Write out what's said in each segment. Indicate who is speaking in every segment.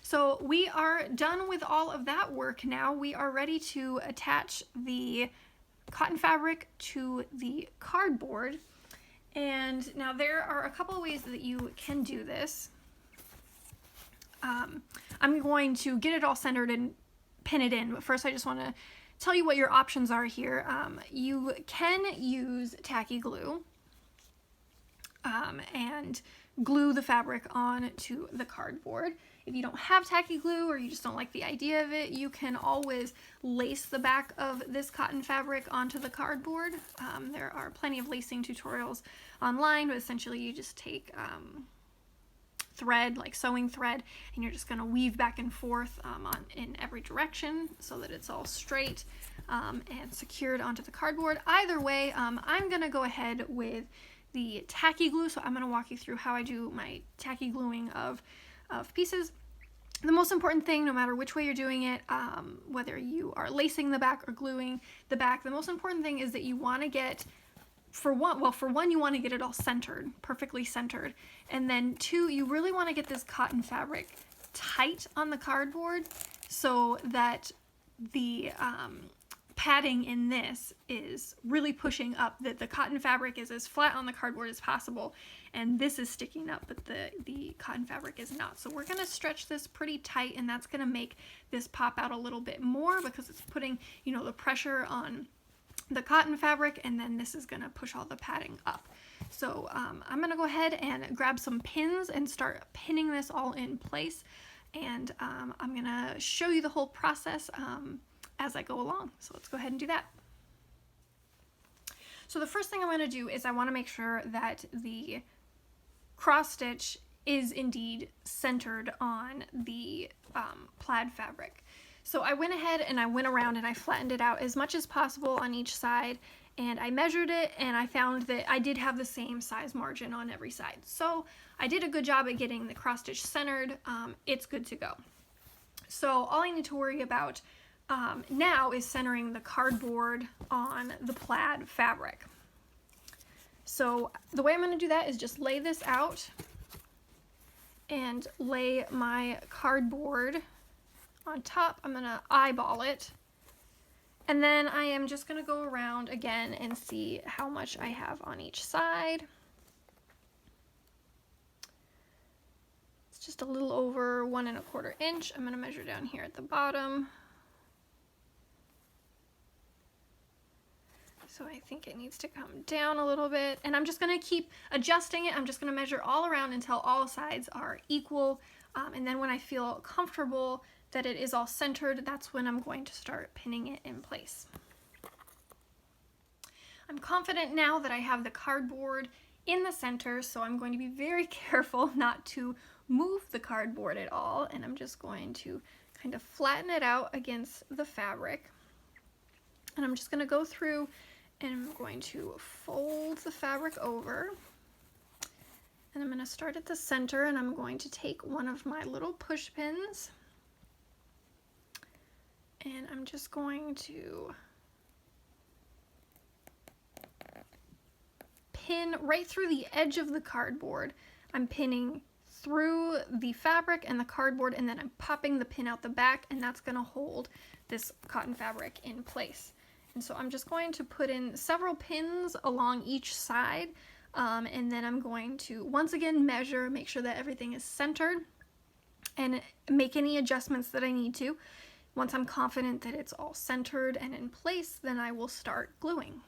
Speaker 1: So we are done with all of that work now. We are ready to attach the cotton fabric to the cardboard. And now there are a couple of ways that you can do this. I'm going to get it all centered and pin it in, but first I just want to tell you what your options are here. You can use tacky glue and glue the fabric onto the cardboard. If you don't have tacky glue or you just don't like the idea of it, you can always lace the back of this cotton fabric onto the cardboard. There are plenty of lacing tutorials online, but essentially you just take thread, like sewing thread, and you're just going to weave back and forth in every direction so that it's all straight and secured onto the cardboard. Either way, I'm going to go ahead with the tacky glue, so I'm going to walk you through how I do my tacky gluing of pieces. The most important thing, no matter which way you're doing it, whether you are lacing the back or gluing the back, the most important thing is that you want to get, for one, you want to get it all centered, perfectly centered. And then two, you really want to get this cotton fabric tight on the cardboard so that the padding in this is really pushing up, that the cotton fabric is as flat on the cardboard as possible, and this is sticking up, but the cotton fabric is not. So we're going to stretch this pretty tight, and that's going to make this pop out a little bit more because it's putting, you know, the pressure on the cotton fabric, and then this is going to push all the padding up. So I'm going to go ahead and grab some pins and start pinning this all in place, and I'm going to show you the whole process as I go along. So let's go ahead and do that. So the first thing I'm going to do is I want to make sure that the cross stitch is indeed centered on the plaid fabric. So I went ahead and I went around and I flattened it out as much as possible on each side, and I measured it, and I found that I did have the same size margin on every side. So I did a good job at getting the cross stitch centered. It's good to go. So all I need to worry about now is centering the cardboard on the plaid fabric. So the way I'm going to do that is just lay this out and lay my cardboard on top. I'm going to eyeball it, and then I am just going to go around again and see how much I have on each side. It's just a little over 1 1/4 inch. I'm going to measure down here at the bottom. So I think it needs to come down a little bit, and I'm just going to keep adjusting it. I'm just going to measure all around until all sides are equal, and then when I feel comfortable that it is all centered, that's when I'm going to start pinning it in place. I'm confident now that I have the cardboard in the center, so I'm going to be very careful not to move the cardboard at all, and I'm just going to kind of flatten it out against the fabric. And I'm just going to go through and I'm going to fold the fabric over, and I'm going to start at the center, and I'm going to take one of my little push pins, and I'm just going to pin right through the edge of the cardboard. I'm pinning through the fabric and the cardboard, and then I'm popping the pin out the back, and that's going to hold this cotton fabric in place. And so I'm just going to put in several pins along each side, and then I'm going to once again measure, make sure that everything is centered, and make any adjustments that I need to. Once I'm confident that it's all centered and in place, then I will start gluing.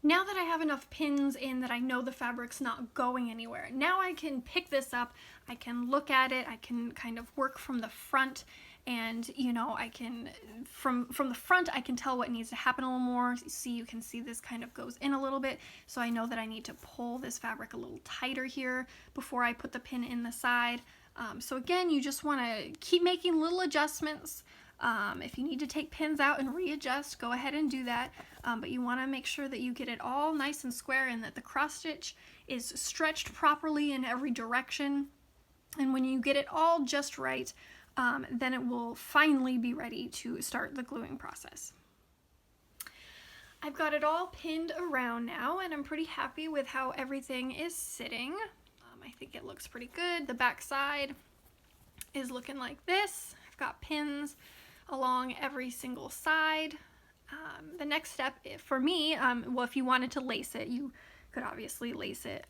Speaker 1: Now that I have enough pins in that I know the fabric's not going anywhere, now I can pick this up, I can look at it, I can kind of work from the front, and you know, I can, from the front, I can tell what needs to happen a little more. See, you can see this kind of goes in a little bit, so I know that I need to pull this fabric a little tighter here before I put the pin in the side. So again, you just want to keep making little adjustments. If you need to take pins out and readjust, go ahead and do that, but you want to make sure that you get it all nice and square and that the cross stitch is stretched properly in every direction. And when you get it all just right, then it will finally be ready to start the gluing process. I've got it all pinned around now, and I'm pretty happy with how everything is sitting. I think it looks pretty good. The back side is looking like this. I've got pins along every single side. The next step for me, well, if you wanted to lace it, you could obviously lace it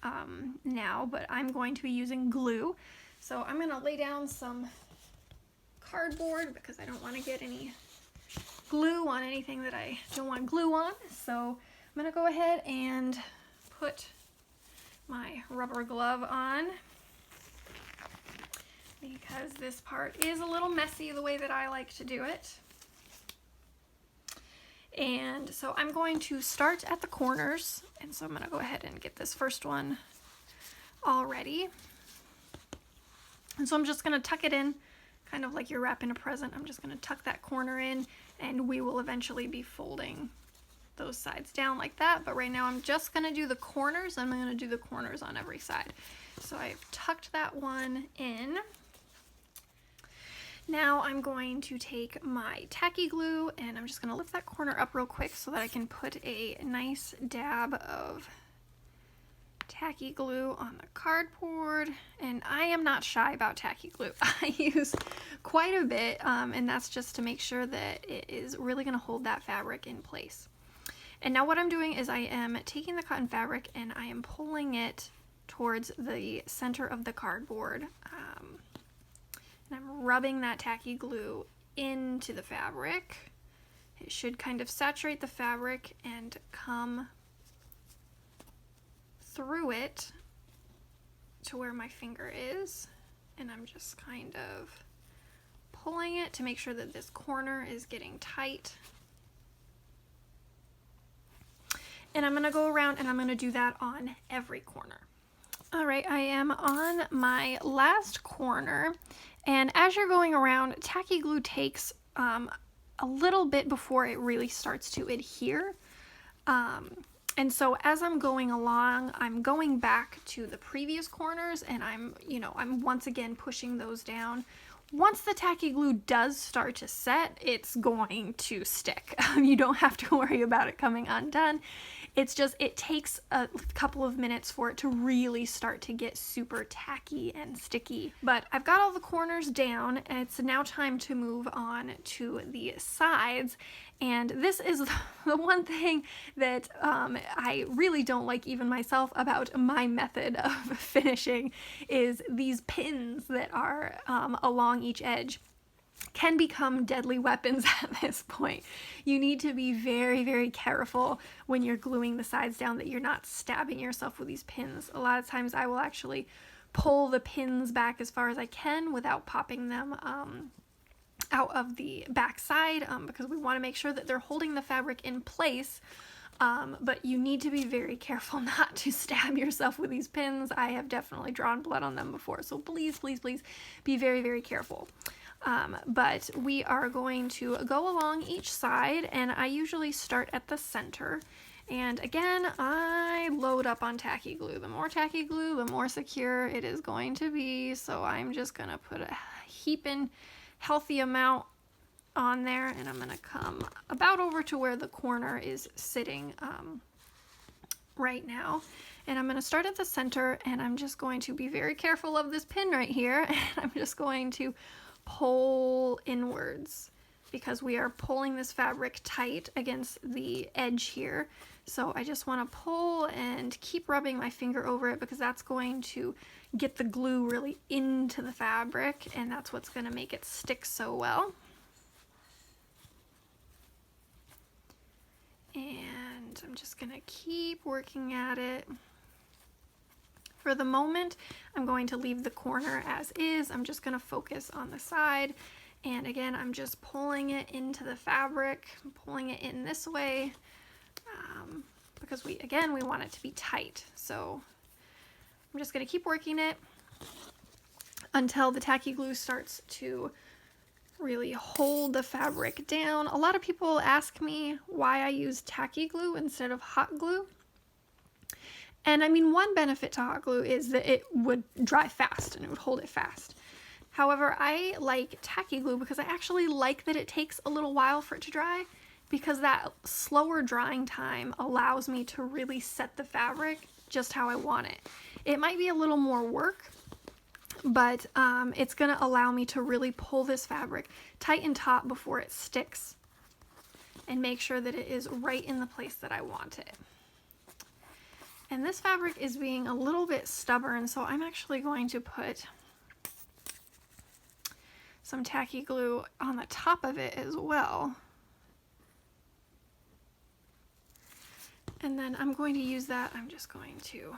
Speaker 1: now, but I'm going to be using glue. So I'm going to lay down some cardboard because I don't want to get any glue on anything that I don't want glue on. So I'm going to go ahead and put my rubber glove on because this part is a little messy the way that I like to do it. And so I'm going to start at the corners, and so I'm going to go ahead and get this first one all ready. And so I'm just going to tuck it in, kind of like you're wrapping a present. I'm just going to tuck that corner in, and we will eventually be folding those sides down like that. But right now I'm just going to do the corners. I'm going to do the corners on every side. So I've tucked that one in. Now I'm going to take my tacky glue and I'm just going to lift that corner up real quick so that I can put a nice dab of tacky glue on the cardboard. And I am not shy about tacky glue. I use quite a bit, and that's just to make sure that it is really going to hold that fabric in place. And now what I'm doing is I am taking the cotton fabric and I am pulling it towards the center of the cardboard. And I'm rubbing that tacky glue into the fabric. It should kind of saturate the fabric and come through it to where my finger is. And I'm just kind of pulling it to make sure that this corner is getting tight. And I'm going to go around and I'm going to do that on every corner. All right, I am on my last corner, and as you're going around, tacky glue takes a little bit before it really starts to adhere. And so as I'm going along, I'm going back to the previous corners and I'm once again pushing those down. Once the tacky glue does start to set, it's going to stick. You don't have to worry about it coming undone. It's just, it takes a couple of minutes for it to really start to get super tacky and sticky. But I've got all the corners down, and it's now time to move on to the sides. And this is the one thing that I really don't like even myself about my method of finishing is these pins that are along each edge can become deadly weapons at this point. You need to be very, very careful when you're gluing the sides down that you're not stabbing yourself with these pins. A lot of times I will actually pull the pins back as far as I can without popping them out of the back side because we want to make sure that they're holding the fabric in place. But you need to be very careful not to stab yourself with these pins. I have definitely drawn blood on them before, so please, please, please be very, very careful. But we are going to go along each side, and I usually start at the center. And again, I load up on tacky glue. The more tacky glue, the more secure it is going to be. So I'm just going to put a heaping healthy amount on there, and I'm going to come about over to where the corner is sitting right now. And I'm going to start at the center, and I'm just going to be very careful of this pin right here. And I'm just going to pull inwards because we are pulling this fabric tight against the edge here. So I just want to pull and keep rubbing my finger over it because that's going to get the glue really into the fabric, and that's what's going to make it stick so well. And I'm just going to keep working at it. For the moment, I'm going to leave the corner as is. I'm just going to focus on the side. And again, I'm just pulling it into the fabric, pulling it in this way, because we want it to be tight. So I'm just going to keep working it until the tacky glue starts to really hold the fabric down. A lot of people ask me why I use tacky glue instead of hot glue. And I mean, one benefit to hot glue is that it would dry fast and it would hold it fast. However, I like tacky glue because I actually like that it takes a little while for it to dry, because that slower drying time allows me to really set the fabric just how I want it. It might be a little more work, but it's going to allow me to really pull this fabric tight and taut before it sticks and make sure that it is right in the place that I want it. And this fabric is being a little bit stubborn, so I'm actually going to put some tacky glue on the top of it as well. And then I'm going to use that, I'm just going to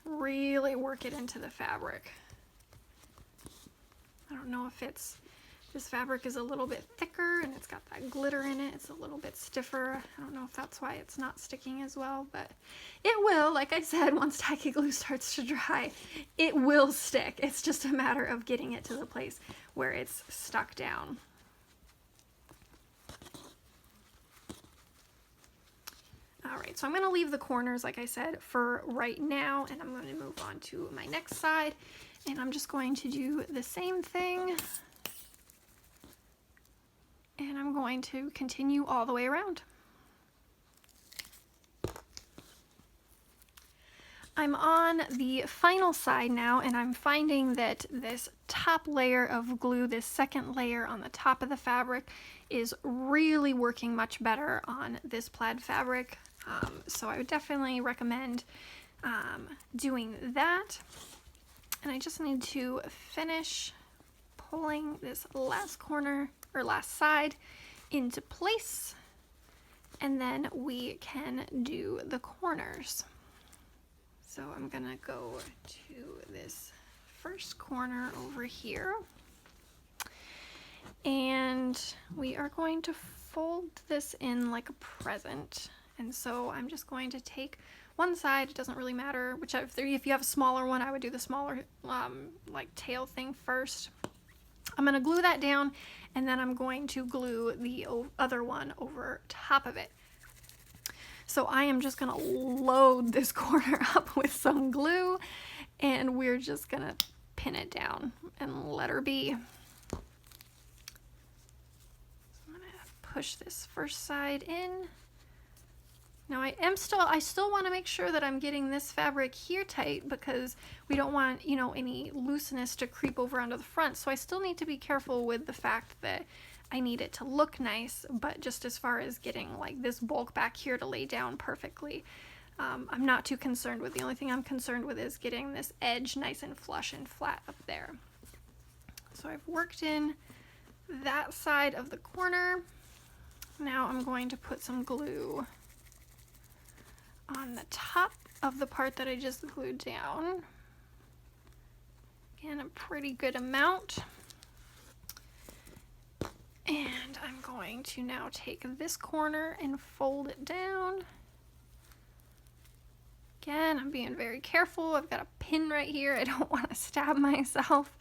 Speaker 1: really work it into the fabric. I don't know if this fabric is a little bit thicker and it's got that glitter in it. It's a little bit stiffer. I don't know if that's why it's not sticking as well, but it will. Like I said, once tacky glue starts to dry, it will stick. It's just a matter of getting it to the place where it's stuck down. All right, so I'm going to leave the corners, like I said, for right now, and I'm going to move on to my next side, and I'm just going to do the same thing. And I'm going to continue all the way around. I'm on the final side now, and I'm finding that this top layer of glue, this second layer on the top of the fabric, is really working much better on this plaid fabric. So I would definitely recommend doing that. And I just need to finish pulling this last corner or last side into place, and then we can do the corners. So I'm gonna go to this first corner over here, and we are going to fold this in like a present. And so I'm just going to take one side, it doesn't really matter, whichever, if you have a smaller one, I would do the smaller like tail thing first. I'm going to glue that down, and then I'm going to glue the other one over top of it. So I am just going to load this corner up with some glue, and we're just going to pin it down and let her be. So I'm going to push this first side in. Now I still want to make sure that I'm getting this fabric here tight, because we don't want, you know, any looseness to creep over onto the front. So I still need to be careful with the fact that I need it to look nice, but just as far as getting like this bulk back here to lay down perfectly, I'm not too concerned with. The only thing I'm concerned with is getting this edge nice and flush and flat up there. So I've worked in that side of the corner. Now I'm going to put some glue on the top of the part that I just glued down. Again, a pretty good amount. And I'm going to now take this corner and fold it down. Again, I'm being very careful. I've got a pin right here. I don't want to stab myself.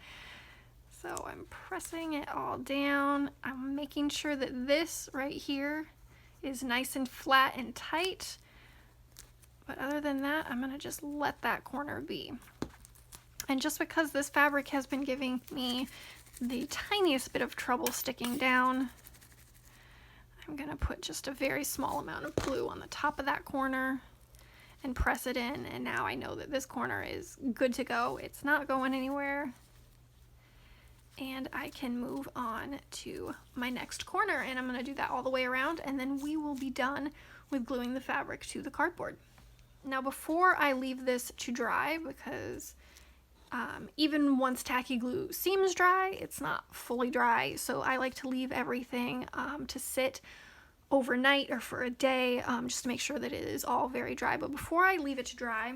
Speaker 1: So I'm pressing it all down. I'm making sure that this right here is nice and flat and tight. But other than that, I'm going to just let that corner be. And just because this fabric has been giving me the tiniest bit of trouble sticking down, I'm going to put just a very small amount of glue on the top of that corner and press it in. And now I know that this corner is good to go. It's not going anywhere. And I can move on to my next corner, and I'm going to do that all the way around, and then we will be done with gluing the fabric to the cardboard. Now before I leave this to dry, because even once tacky glue seems dry, it's not fully dry, so I like to leave everything to sit overnight or for a day, just to make sure that it is all very dry. But before I leave it to dry,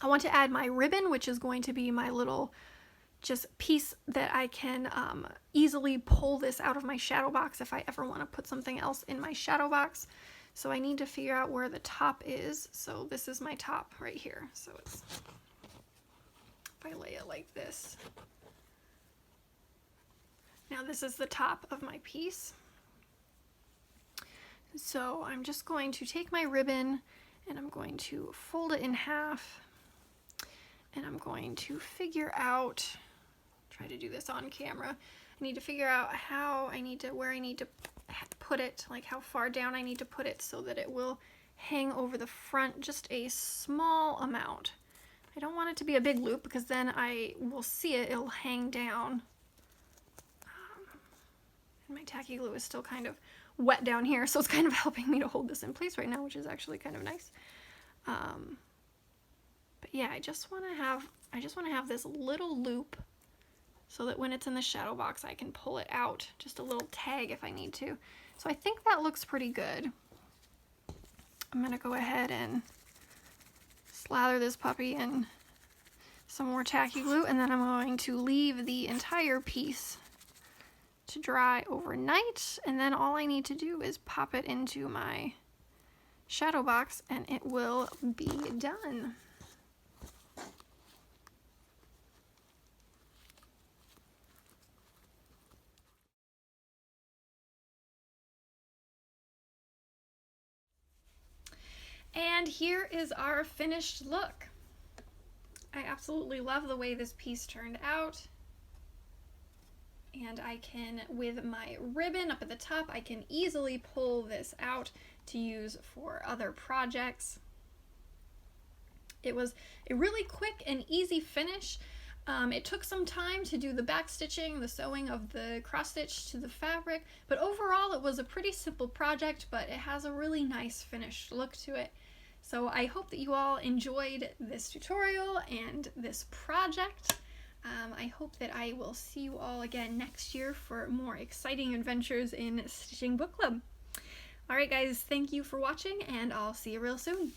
Speaker 1: I want to add my ribbon, which is going to be my little just piece that I can easily pull this out of my shadow box if I ever want to put something else in my shadow box. So I need to figure out where the top is. So this is my top right here. So it's, if I lay it like this. Now this is the top of my piece. So I'm just going to take my ribbon and I'm going to fold it in half, and I'm going to figure out, try to do this on camera, I need to figure out where I need to put it, like how far down I need to put it so that it will hang over the front just a small amount. I don't want it to be a big loop because then I will see it, it'll hang down. And my tacky glue is still kind of wet down here, so it's kind of helping me to hold this in place right now, which is actually kind of nice. But yeah, I just want to have this little loop so that when it's in the shadow box, I can pull it out, just a little tag if I need to. So I think that looks pretty good. I'm gonna go ahead and slather this puppy in some more tacky glue, and then I'm going to leave the entire piece to dry overnight, and then all I need to do is pop it into my shadow box and it will be done. And here is our finished look. I absolutely love the way this piece turned out. And I can, with my ribbon up at the top, I can easily pull this out to use for other projects. It was a really quick and easy finish. It took some time to do the back stitching, the sewing of the cross stitch to the fabric, but overall it was a pretty simple project, but it has a really nice finished look to it. So I hope that you all enjoyed this tutorial and this project. I hope that I will see you all again next year for more exciting adventures in Stitching Book Club. Alright guys, thank you for watching, and I'll see you real soon.